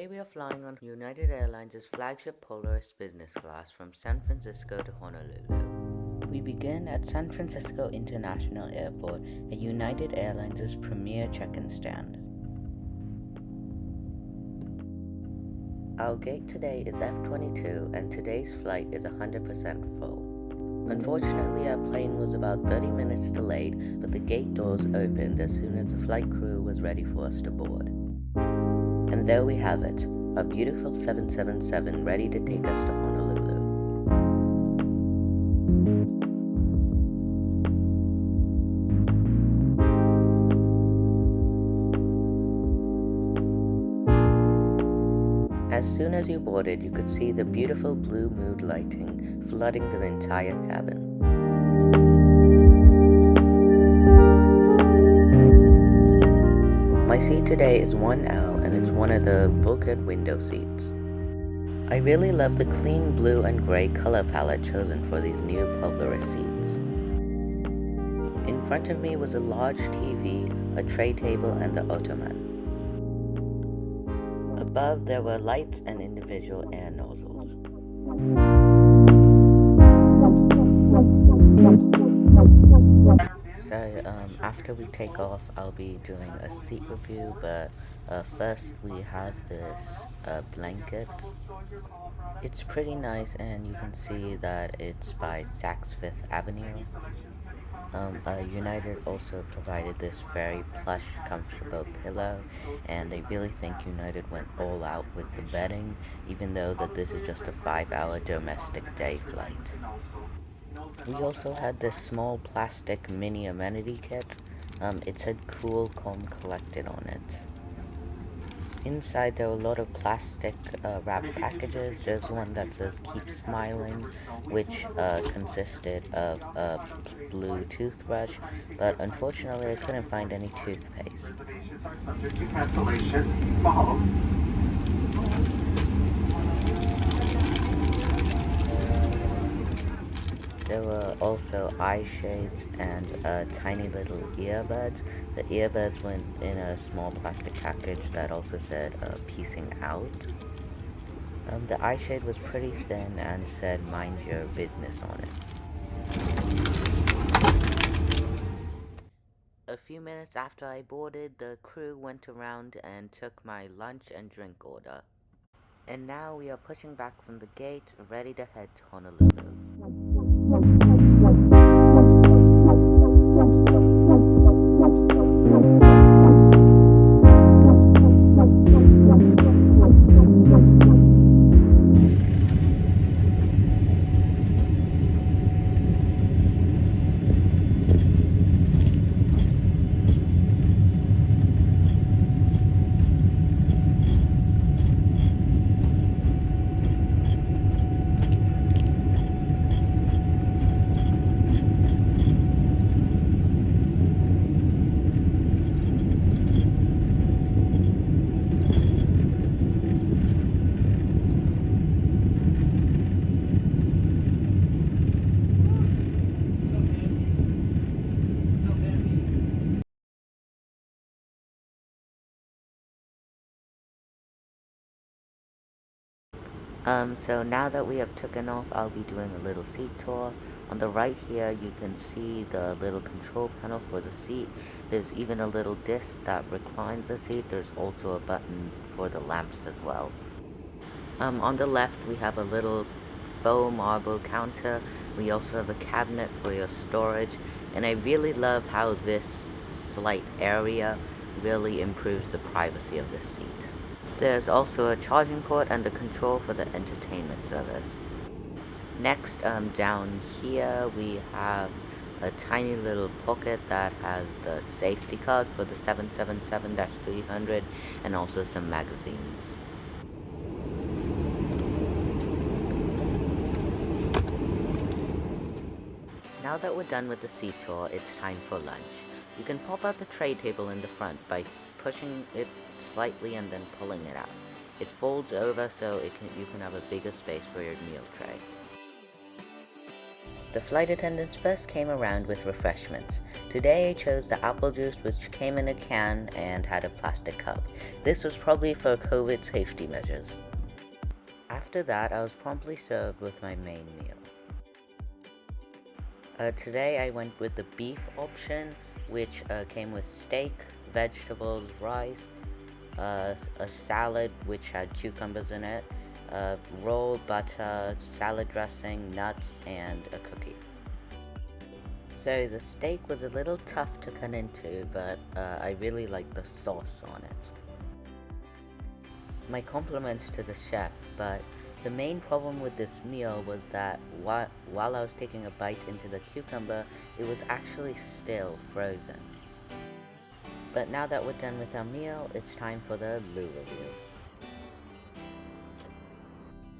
Today we are flying on United Airlines' flagship Polaris business class from San Francisco to Honolulu. We begin at San Francisco International Airport at United Airlines' premier check-in stand. Our gate today is F-22 and today's flight is 100% full. Unfortunately, our plane was about 30 minutes delayed, but the gate doors opened as soon as the flight crew was ready for us to board. And there we have it, a beautiful 777 ready to take us to Honolulu. As soon as you boarded, you could see the beautiful blue mood lighting flooding the entire cabin. My seat today is 1L and it's one of the bulkhead window seats. I really love the clean blue and gray color palette chosen for these new Polaris seats. In front of me was a large TV, a tray table, and the ottoman. Above there were lights and individual air nozzles. So after we take off, I'll be doing a seat review, but first we have this blanket. It's pretty nice, and you can see that it's by Saks Fifth Avenue. United also provided this very plush, comfortable pillow, and I really think United went all out with the bedding, even though that this is just a 5-hour domestic day flight. We also had this small plastic mini amenity kit. It said Cool Calm Collected on it. Inside there were a lot of plastic wrapped packages. There's one that says Keep Smiling, which consisted of a blue toothbrush, but unfortunately I couldn't find any toothpaste. There were also eye shades and tiny little earbuds. The earbuds went in a small plastic package that also said "Peacing Out." The eye shade was pretty thin and said "Mind Your Business" on it. A few minutes after I boarded, the crew went around and took my lunch and drink order. And now we are pushing back from the gate, ready to head to Honolulu. So now that we have taken off, I'll be doing a little seat tour. On the right here, you can see the little control panel for the seat. There's even a little disc that reclines the seat. There's also a button for the lamps as well. On the left, we have a little faux marble counter. We also have a cabinet for your storage. And I really love how this slight area really improves the privacy of this seat. There's also a charging port and the control for the entertainment service. Next, down here we have a tiny little pocket that has the safety card for the 777-300 and also some magazines. Now that we're done with the seat tour, it's time for lunch. You can pop out the tray table in the front by pushing it slightly and then pulling it out. It folds over so you can have a bigger space for your meal tray. The flight attendants first came around with refreshments. Today I chose the apple juice, which came in a can and had a plastic cup. This was probably for COVID safety measures. After that, I was promptly served with my main meal. Today I went with the beef option, which came with steak, vegetables, rice, a salad which had cucumbers in it, roll, butter, salad dressing, nuts, and a cookie. So the steak was a little tough to cut into, but I really liked the sauce on it. My compliments to the chef, but the main problem with this meal was that while I was taking a bite into the cucumber, it was actually still frozen. But now that we're done with our meal, it's time for the loo review.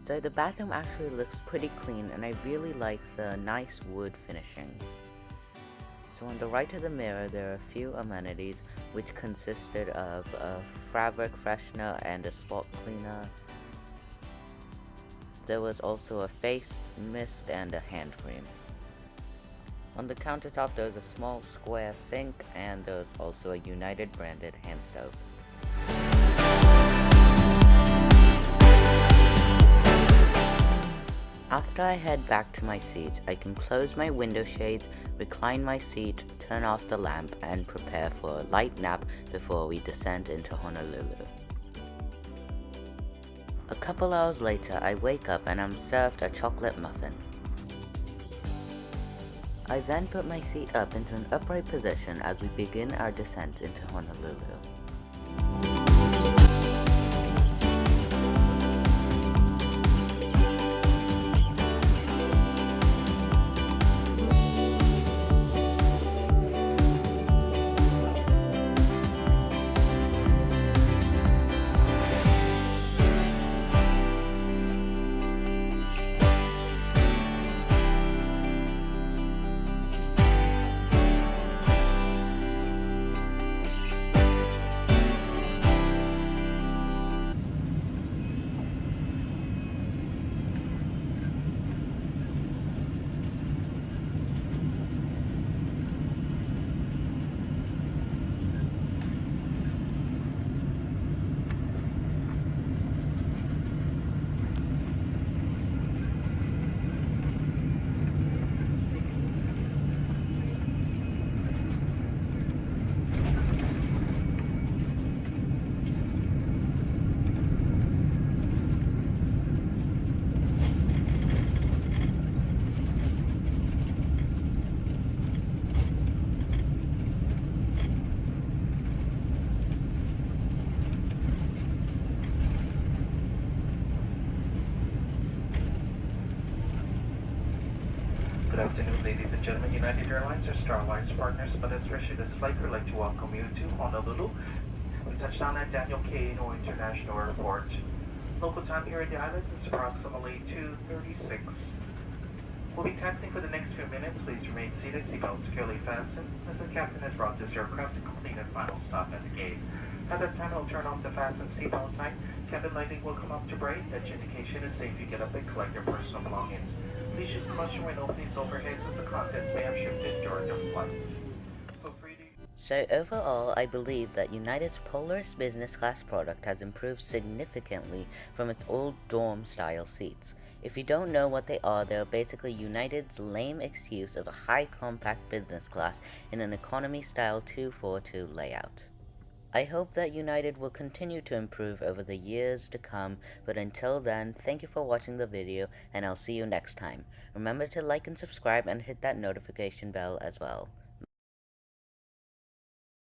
So the bathroom actually looks pretty clean, and I really like the nice wood finishings. So on the right of the mirror, there are a few amenities, which consisted of a fabric freshener and a spot cleaner. There was also a face mist and a hand cream. On the countertop there was a small square sink, and there was also a United branded hand stove. After I head back to my seat, I can close my window shades, recline my seat, turn off the lamp, and prepare for a light nap before we descend into Honolulu. A couple hours later, I wake up and I'm served a chocolate muffin. I then put my seat up into an upright position as we begin our descent into Honolulu. Good afternoon, ladies and gentlemen. United Airlines or Star Alliance partners, but especially this flight, we'd like to welcome you to Honolulu. We touched down at Daniel K. Inouye International Airport. Local time here in the islands is approximately 2:36. We'll be taxiing for the next few minutes. Please remain seated, seatbelt securely fastened, as the captain has brought this aircraft to complete and final stop at the gate. At that time, I'll turn off the fasten seatbelt sign. Cabin lighting will come up to bright. That indication is safe. You get up and collect your personal belongings. Please use caution when opening overheads, as the contents may have shifted during the flight. Feel free to... So overall, I believe that United's Polaris business class product has improved significantly from its old dorm style seats. If you don't know what they are basically United's lame excuse of a high compact business class in an economy style 242 layout. I hope that United will continue to improve over the years to come, but until then, thank you for watching the video, and I'll see you next time. Remember to like and subscribe and hit that notification bell as well.